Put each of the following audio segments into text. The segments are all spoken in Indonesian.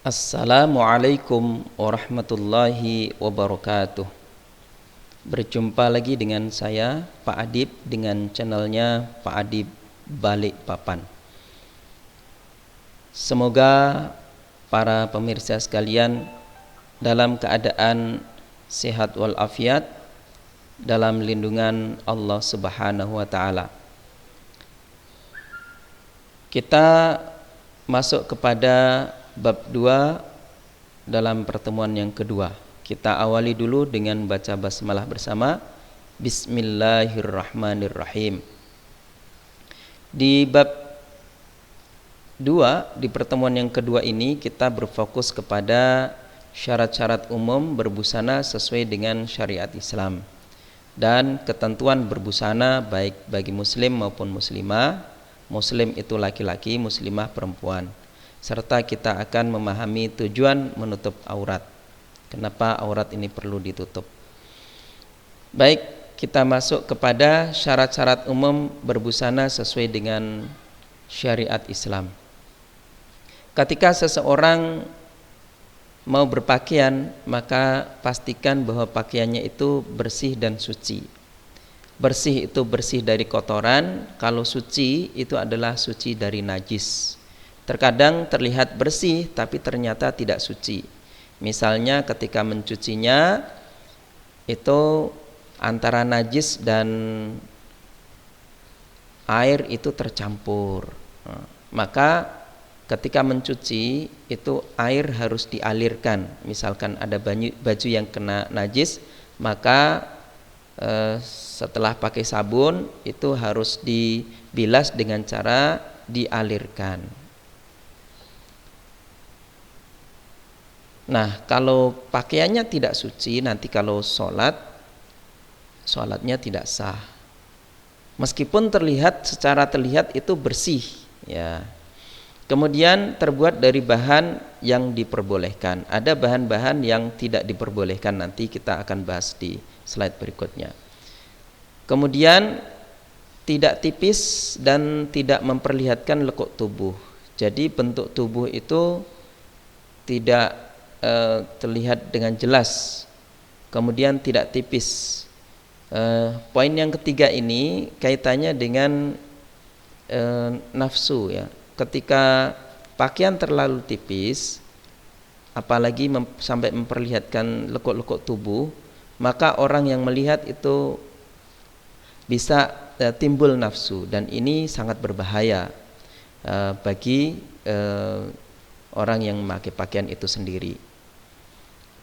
Assalamualaikum warahmatullahi wabarakatuh. Berjumpa lagi dengan saya Pak Adib dengan channelnya Pak Adib Balikpapan. Semoga para pemirsa sekalian dalam keadaan sehat walafiat dalam lindungan Allah Subhanahu wa taala. Kita masuk kepada bab 2 dalam pertemuan yang kedua. Kita awali dulu dengan baca basmalah bersama. Bismillahirrahmanirrahim. Di bab 2 di pertemuan yang kedua ini kita berfokus kepada syarat-syarat umum berbusana sesuai dengan syariat Islam dan ketentuan berbusana baik bagi muslim maupun muslimah. Muslim itu laki-laki, muslimah perempuan. Serta kita akan memahami tujuan menutup aurat. Kenapa aurat ini perlu ditutup? Baik, kita masuk kepada syarat-syarat umum berbusana sesuai dengan syariat Islam. Ketika seseorang mau berpakaian, maka pastikan bahwa pakaiannya itu bersih dan suci. Bersih itu bersih dari kotoran, kalau suci itu adalah suci dari najis. Terkadang terlihat bersih tapi ternyata tidak suci. Misalnya ketika mencucinya itu antara najis dan air itu tercampur. Maka ketika mencuci itu air harus dialirkan. Misalkan ada baju yang kena najis, maka setelah pakai sabun itu harus dibilas dengan cara dialirkan. Nah, kalau pakaiannya tidak suci, nanti kalau sholatnya tidak sah. Meskipun secara terlihat itu bersih, ya. Kemudian terbuat dari bahan yang diperbolehkan. Ada bahan-bahan yang tidak diperbolehkan, nanti kita akan bahas di slide berikutnya. Kemudian tidak tipis dan tidak memperlihatkan lekuk tubuh. Jadi bentuk tubuh itu tidak terlihat dengan jelas, kemudian tidak tipis. Poin yang ketiga ini kaitannya dengan nafsu, ya. Ketika pakaian terlalu tipis, apalagi sampai memperlihatkan lekuk-lekuk tubuh, maka orang yang melihat itu bisa timbul nafsu, dan ini sangat berbahaya bagi orang yang memakai pakaian itu sendiri.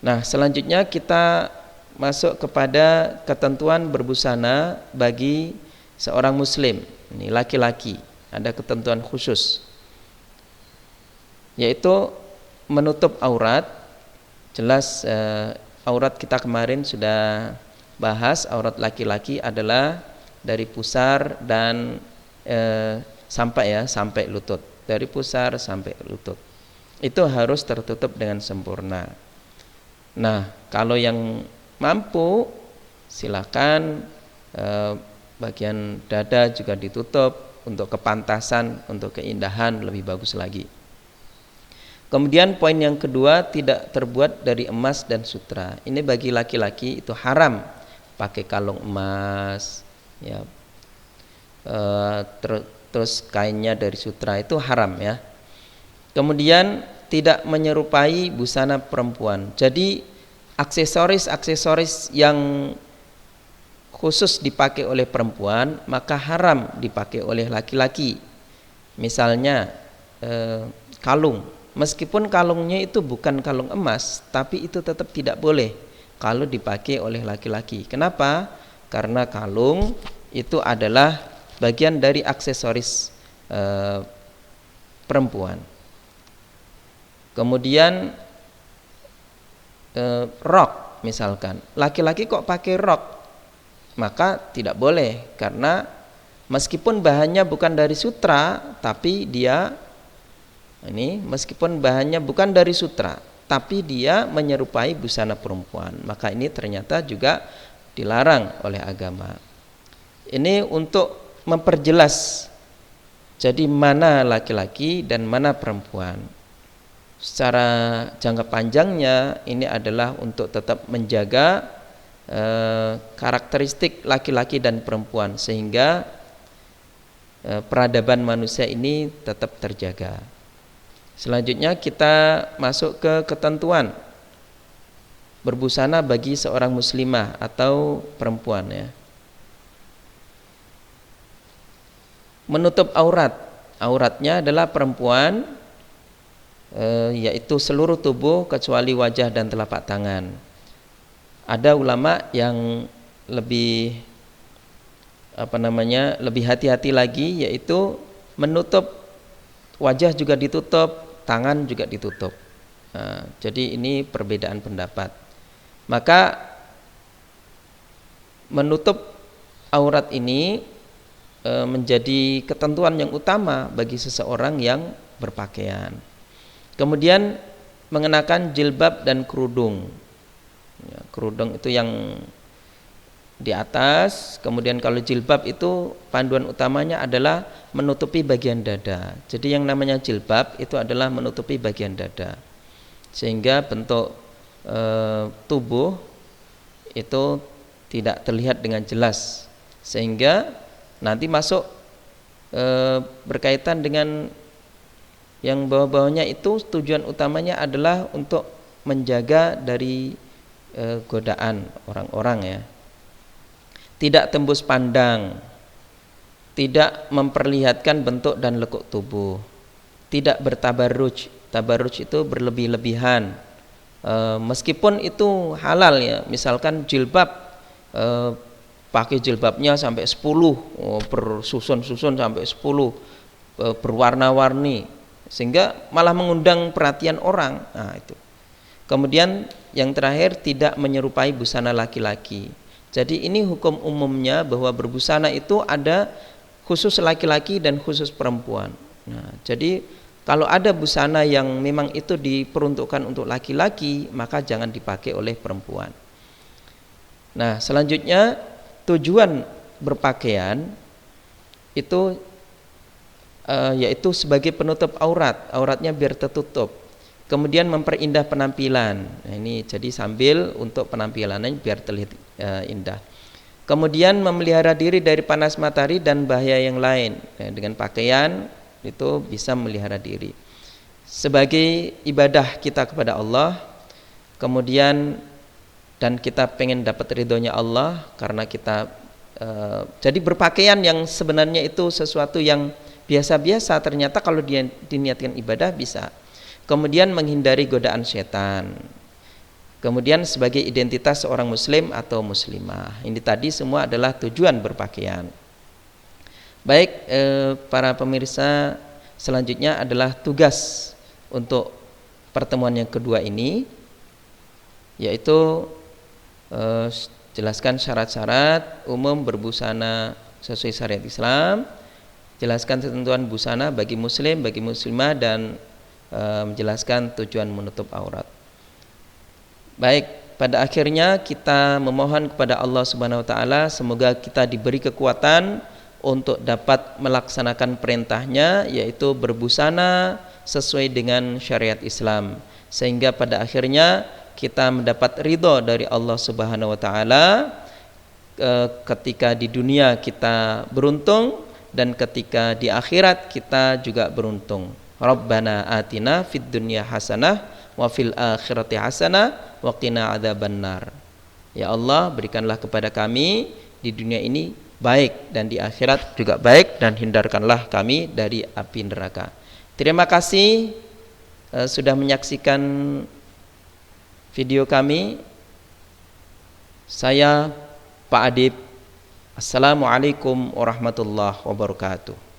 Nah, selanjutnya kita masuk kepada ketentuan berbusana bagi seorang muslim. Ini laki-laki, ada ketentuan khusus, yaitu menutup aurat. Jelas aurat kita kemarin sudah bahas, aurat laki-laki adalah dari pusar dan sampai lutut. Dari pusar sampai lutut itu harus tertutup dengan sempurna. Nah, kalau yang mampu silakan bagian dada juga ditutup untuk kepantasan, untuk keindahan lebih bagus lagi. Kemudian poin yang kedua, tidak terbuat dari emas dan sutra. Ini bagi laki-laki itu haram pakai kalung emas, ya. Terus kainnya dari sutra itu haram, ya. Kemudian tidak menyerupai busana perempuan. Jadi aksesoris yang khusus dipakai oleh perempuan maka haram dipakai oleh laki-laki. Misalnya kalung, meskipun kalungnya itu bukan kalung emas, tapi itu tetap tidak boleh kalau dipakai oleh laki-laki. Kenapa? Karena kalung itu adalah bagian dari aksesoris perempuan. Kemudian rok, misalkan laki-laki kok pakai rok, maka tidak boleh, karena meskipun bahannya bukan dari sutra, tapi dia meskipun bahannya bukan dari sutra, tapi dia menyerupai busana perempuan, maka ini ternyata juga dilarang oleh agama. Ini untuk memperjelas jadi mana laki-laki dan mana perempuan, secara jangka panjangnya ini adalah untuk tetap menjaga karakteristik laki-laki dan perempuan sehingga peradaban manusia ini tetap terjaga. Selanjutnya kita masuk ke ketentuan berbusana bagi seorang muslimah atau perempuan ya. Menutup auratnya adalah perempuan yaitu seluruh tubuh kecuali wajah dan telapak tangan. Ada ulama yang lebih lebih hati-hati lagi, yaitu menutup wajah juga ditutup, tangan juga ditutup. Nah, jadi ini perbedaan pendapat. Maka menutup aurat ini menjadi ketentuan yang utama bagi seseorang yang berpakaian. Kemudian mengenakan jilbab dan kerudung. Ya, kerudung itu yang di atas, kemudian kalau jilbab itu panduan utamanya adalah menutupi bagian dada. Jadi yang namanya jilbab itu adalah menutupi bagian dada, sehingga bentuk tubuh itu tidak terlihat dengan jelas, sehingga nanti masuk berkaitan dengan yang bawah-bawahnya itu tujuan utamanya adalah untuk menjaga dari godaan orang-orang ya. Tidak tembus pandang, tidak memperlihatkan bentuk dan lekuk tubuh, tidak bertabarruj. Tabarruj itu berlebih-lebihan. Meskipun itu halal ya, misalkan jilbab pakai jilbabnya sampai 10, bersusun-susun sampai 10, berwarna-warni, sehingga malah mengundang perhatian orang. Nah, itu. Kemudian yang terakhir, tidak menyerupai busana laki-laki. Jadi ini hukum umumnya bahwa berbusana itu ada khusus laki-laki dan khusus perempuan. Nah, jadi kalau ada busana yang memang itu diperuntukkan untuk laki-laki, maka jangan dipakai oleh perempuan. Nah, selanjutnya tujuan berpakaian itu yaitu sebagai penutup auratnya biar tertutup. Kemudian memperindah penampilan. Nah, ini jadi sambil untuk penampilannya biar terlihat indah. Kemudian memelihara diri dari panas matahari dan bahaya yang lain. Nah, dengan pakaian itu bisa memelihara diri. Sebagai ibadah kita kepada Allah, kemudian dan kita pengen dapat ridhonya Allah karena kita jadi berpakaian yang sebenarnya itu sesuatu yang biasa-biasa, ternyata kalau dia diniatkan ibadah bisa. Kemudian menghindari godaan setan. Kemudian sebagai identitas seorang muslim atau muslimah. Ini tadi semua adalah tujuan berpakaian. Baik, para pemirsa, selanjutnya adalah tugas untuk pertemuan yang kedua ini, yaitu jelaskan syarat-syarat umum berbusana sesuai syariat Islam, jelaskan ketentuan busana bagi muslim, bagi muslimah, dan menjelaskan tujuan menutup aurat. Baik, pada akhirnya kita memohon kepada Allah Subhanahu wa taala semoga kita diberi kekuatan untuk dapat melaksanakan perintahnya, yaitu berbusana sesuai dengan syariat Islam, sehingga pada akhirnya kita mendapat ridho dari Allah Subhanahu wa taala ketika di dunia kita beruntung dan ketika di akhirat kita juga beruntung. Rabbana atina fid dunya hasanah wa fil akhirati hasanah wa qina adzabannar. Ya Allah, berikanlah kepada kami di dunia ini baik dan di akhirat juga baik, dan hindarkanlah kami dari api neraka. Terima kasih sudah menyaksikan video kami. Saya Pak Adib. Assalamualaikum warahmatullahi wabarakatuh.